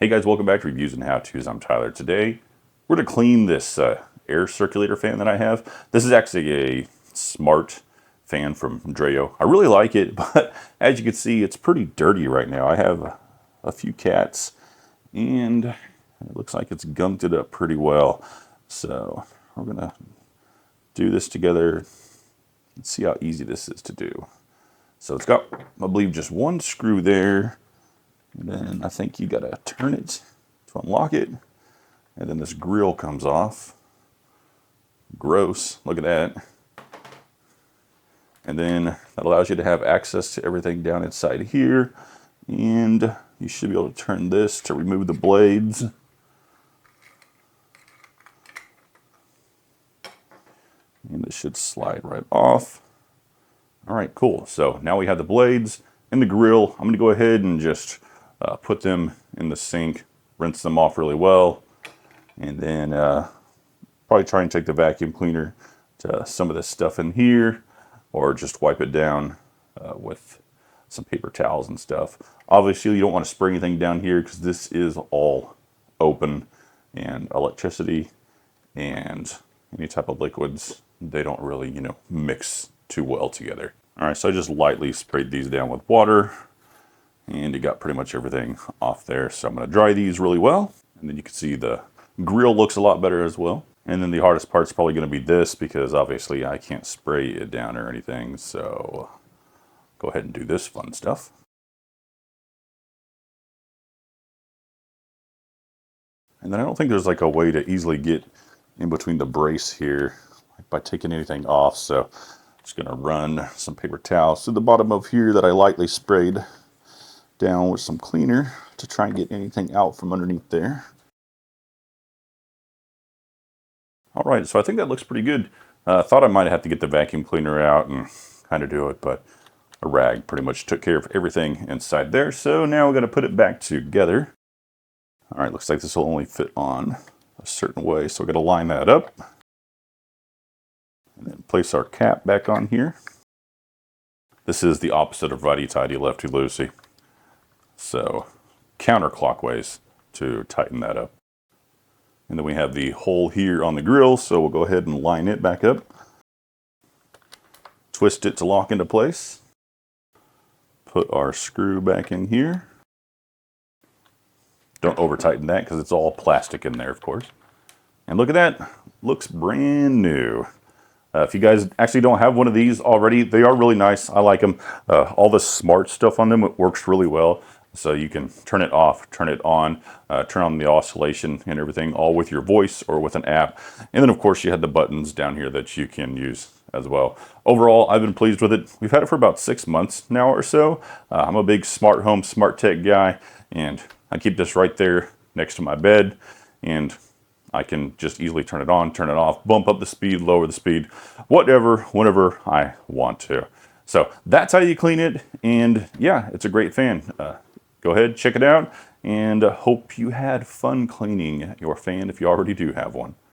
Hey guys, welcome back to Reviews and How-Tos. I'm Tyler. Today, we're going to clean this air circulator fan that I have. This is actually a smart fan from Dreo. I really like it, but as you can see, it's pretty dirty right now. I have a few cats, and it looks like it's gunked it up pretty well. So, we're going to do this together and see how easy this is to do. So, it's got, I believe, just one screw there. And then I think you gotta turn it to unlock it. And then this grill comes off. Gross, look at that. And then that allows you to have access to everything down inside here. And you should be able to turn this to remove the blades. And this should slide right off. All right, cool. So now we have the blades and the grill. I'm gonna go ahead and just put them in the sink, rinse them off really well, and then probably try and take the vacuum cleaner to some of this stuff in here, or just wipe it down with some paper towels and stuff. Obviously, you don't want to spray anything down here because this is all open, and electricity and any type of liquids, they don't really, mix too well together. All right, so I just lightly sprayed these down with water. And you got pretty much everything off there. So I'm going to dry these really well. And then you can see the grill looks a lot better as well. And then the hardest part's probably going to be this, because obviously I can't spray it down or anything. So go ahead and do this fun stuff. And then I don't think there's like a way to easily get in between the brace here by taking anything off. So I'm just going to run some paper towels to the bottom of here that I lightly sprayed down with some cleaner to try and get anything out from underneath there. All right, so I think that looks pretty good. Thought I might have to get the vacuum cleaner out and kind of do it, but a rag pretty much took care of everything inside there. So now we're going to put it back together. All right, looks like this will only fit on a certain way, so we're going to line that up. And then place our cap back on here. This is the opposite of righty-tighty, lefty-loosey. So counterclockwise to tighten that up. And then we have the hole here on the grill, so we'll go ahead and line it back up. Twist it to lock into place. Put our screw back in here. Don't over tighten that because it's all plastic in there, of course. And look at that, looks brand new. If you guys actually don't have one of these already, they are really nice. I like them. All the smart stuff on them, it works really well. So you can turn it off, turn it on, turn on the oscillation and everything, all with your voice or with an app. And then of course you have the buttons down here that you can use as well. Overall, I've been pleased with it. We've had it for about 6 months now or so. I'm a big smart home, smart tech guy, and I keep this right there next to my bed, and I can just easily turn it on, turn it off, bump up the speed, lower the speed, whatever, whenever I want to. So that's how you clean it, and yeah, it's a great fan. Go ahead, check it out, and hope you had fun cleaning your fan if you already do have one.